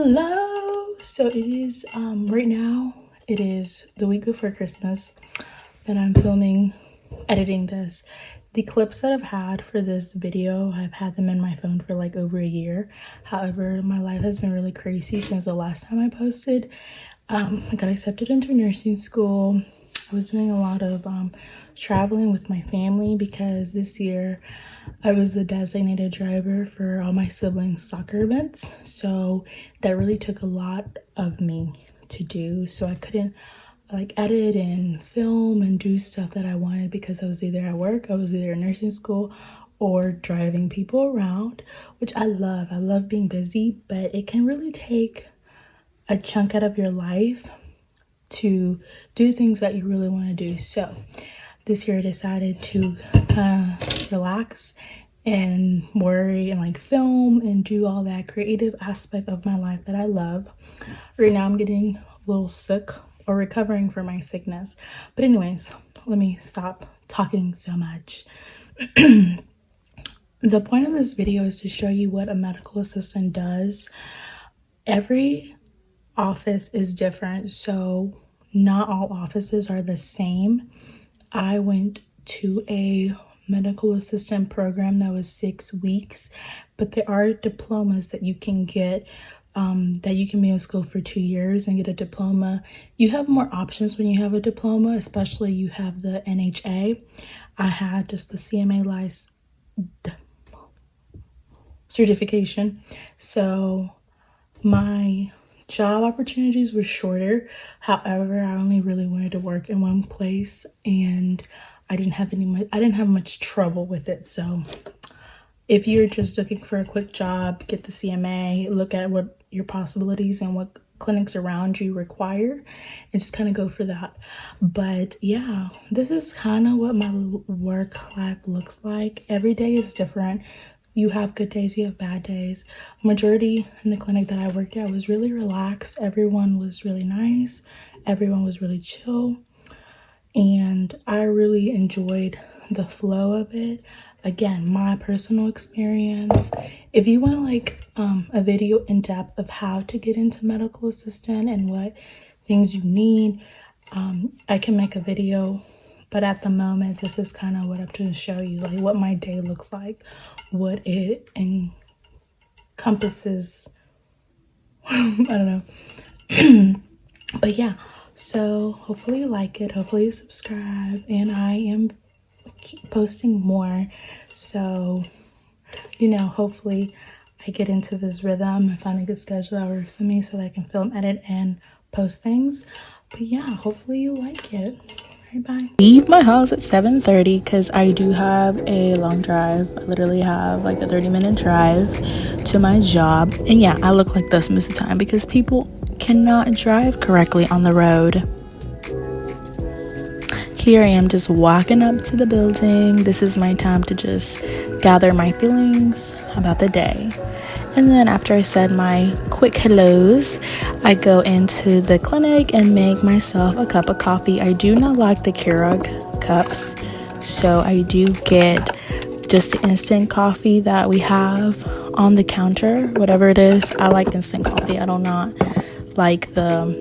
Hello. So it is right now it is the week before Christmas that I'm editing this. The clips that I've had for this video, I've had them in my phone for like over a year. However, my life has been really crazy since the last time I posted. I got accepted into nursing school. I was doing a lot of traveling with my family because this year I was a designated driver for all my siblings' soccer events. So that really took a lot of me to do. So I couldn't like edit and film and do stuff that I wanted because I was either at work, I was either in nursing school, or driving people around, which I love. I love being busy, but it can really take a chunk out of your life to do things that you really want to do. So this year I decided to relax and worry and like film and do all that creative aspect of my life that I love. Right now I'm getting a little sick or recovering from my sickness. But anyways, let me stop talking so much. The point of this video is to show you what a medical assistant does. Every office is different, so not all offices are the same. I went to a medical assistant program that was 6 weeks, but there are diplomas that you can get, that you can be in school for 2 years and get a diploma. You have more options when you have a diploma, especially you have the NHA. I had just the CMA license certification, so my job opportunities were shorter. However, I only really wanted to work in one place, and I didn't have much trouble with it. So if you're just looking for a quick job, get the CMA, look at what your possibilities and what clinics around you require, and just kind of go for that. But yeah, this is kind of what my work life looks like. Every day is different. You have good days, you have bad days. Majority in the clinic that I worked at was really relaxed. Everyone was really nice. Everyone was really chill. And I really enjoyed the flow of it. Again, my personal experience. If you want like a video in depth of how to get into medical assistant and what things you need, I can make a video. But at the moment, this is kind of what I'm going to show you, like what my day looks like, what it encompasses. I don't know. But yeah, so hopefully you like it. Hopefully you subscribe. And I am keep posting more. So, hopefully I get into this rhythm and find a good schedule that works for me so that I can film, edit, and post things. But yeah, hopefully you like it. Bye. Leave my house at 7:30 because I do have a long drive. I literally have like a 30-minute drive to my job. And yeah, I look like this most of the time because people cannot drive correctly on the road. Here I am just walking up to the building. This is my time to just gather my feelings about the day. And then after I said my quick hellos, I go into the clinic and make myself a cup of coffee. I do not like the Keurig cups, so I do get just the instant coffee that we have on the counter, whatever it is. I like instant coffee. I do not like the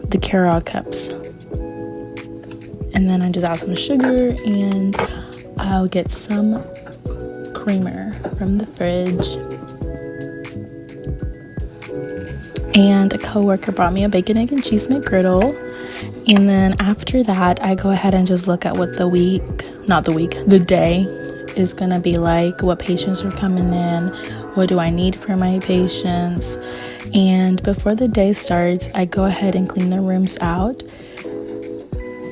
Keurig cups. And then I just add some sugar, and I'll get some creamer from the fridge. And a coworker brought me a bacon, egg, and cheese McGriddle. And then after that, I go ahead and just look at what the day is gonna be like, what patients are coming in, what do I need for my patients. And before the day starts, I go ahead and clean the rooms out.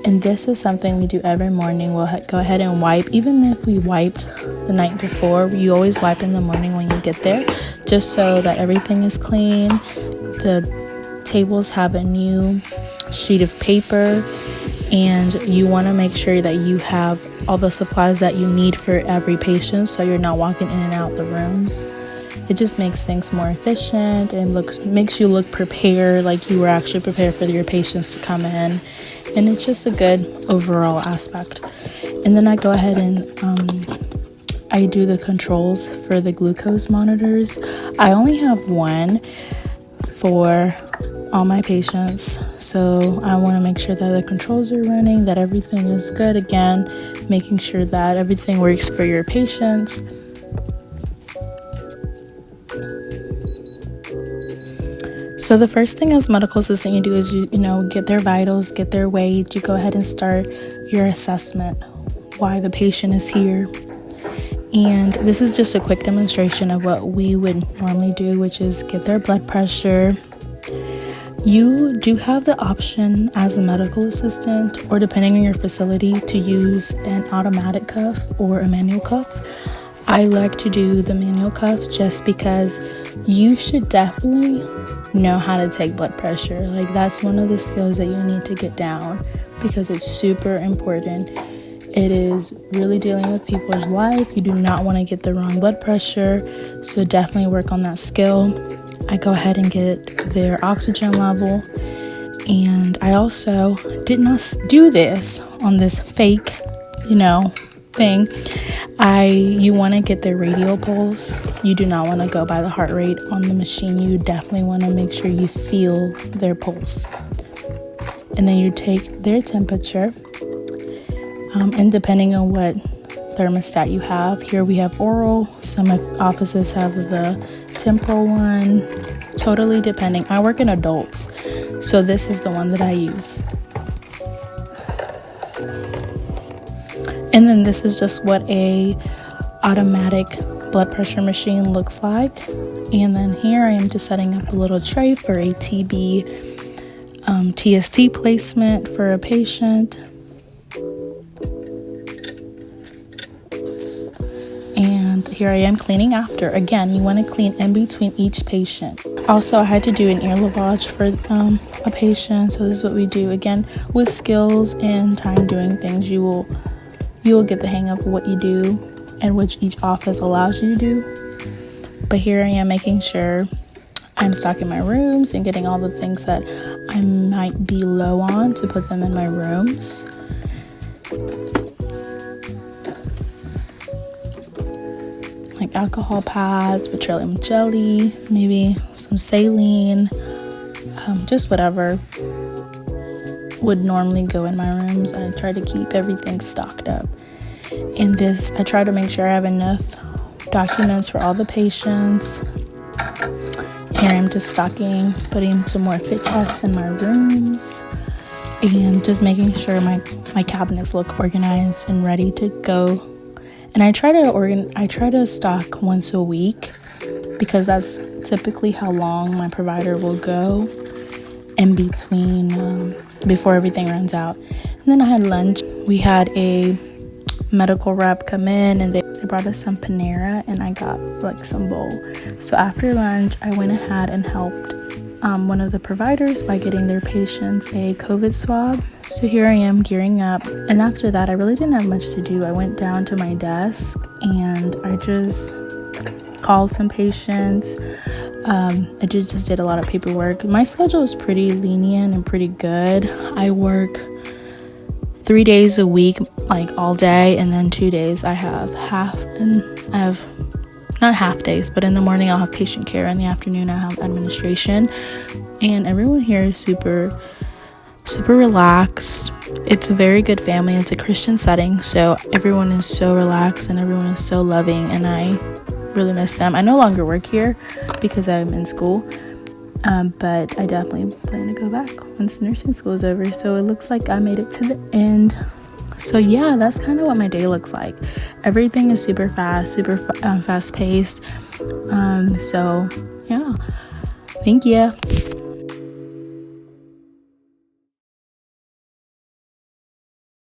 And this is something we do every morning. We'll go ahead and wipe. Even if we wiped the night before, you always wipe in the morning when you get there, just so that everything is clean. The tables have a new sheet of paper, and you want to make sure that you have all the supplies that you need for every patient, so you're not walking in and out the rooms. It just makes things more efficient and makes you look prepared, like you were actually prepared for your patients to come in. And it's just a good overall aspect. And then I go ahead and I do the controls for the glucose monitors. I only have one for all my patients, so I want to make sure that the controls are running, that everything is good. Again, making sure that everything works for your patients. So the first thing as medical assistant you do is you get their vitals, get their weight. You go ahead and start your assessment, why the patient is here. And this is just a quick demonstration of what we would normally do, which is get their blood pressure. You do have the option as a medical assistant, or depending on your facility, to use an automatic cuff or a manual cuff. I like to do the manual cuff just because you should definitely know how to take blood pressure. Like, that's one of the skills that you need to get down because it's super important. It is really dealing with people's life. You do not want to get the wrong blood pressure, so definitely work on that skill. I go ahead and get their oxygen level, and I also did not do this on this fake, thing. You want to get their radial pulse. You do not want to go by the heart rate on the machine. You definitely want to make sure you feel their pulse. And then you take their temperature. And depending on what thermostat you have, here we have oral. Some offices have the temporal one. Totally depending. I work in adults, so this is the one that I use. And then this is just what a automatic blood pressure machine looks like. And then here I am just setting up a little tray for a TB TST placement for a patient. And here I am cleaning after. Again, you want to clean in between each patient. Also, I had to do an ear lavage for a patient. So this is what we do. Again, with skills and time doing things, you will get the hang of what you do and which each office allows you to do. But here I am making sure I'm stocking my rooms and getting all the things that I might be low on to put them in my rooms. Like alcohol pads, petroleum jelly, maybe some saline, just whatever would normally go in my rooms. I try to keep everything stocked up. In this, I try to make sure I have enough documents for all the patients. Here I'm just stocking, putting some more fit tests in my rooms, and just making sure my cabinets look organized and ready to go. And I try to stock once a week because that's typically how long my provider will go in between before everything runs out. And then I had lunch. We had a medical rep come in and they brought us some Panera, and I got like some bowl. So after lunch, I went ahead and helped one of the providers by getting their patients a COVID swab. So here I am gearing up, and after that I really didn't have much to do. I went down to my desk and I just called some patients. I just did a lot of paperwork. My schedule is pretty lenient and pretty good. I work 3 days a week, like all day, and then 2 days I have not half days, but in the morning I'll have patient care, in the afternoon I have administration, and everyone here is super relaxed. It's a very good family. It's a Christian setting, so everyone is so relaxed and everyone is so loving, and I really miss them. I no longer work here because I'm in school, but I definitely plan to go back once nursing school is over. So it looks like I made it to the end. So yeah, that's kind of what my day looks like. Everything is super fast, fast paced. So yeah, thank you.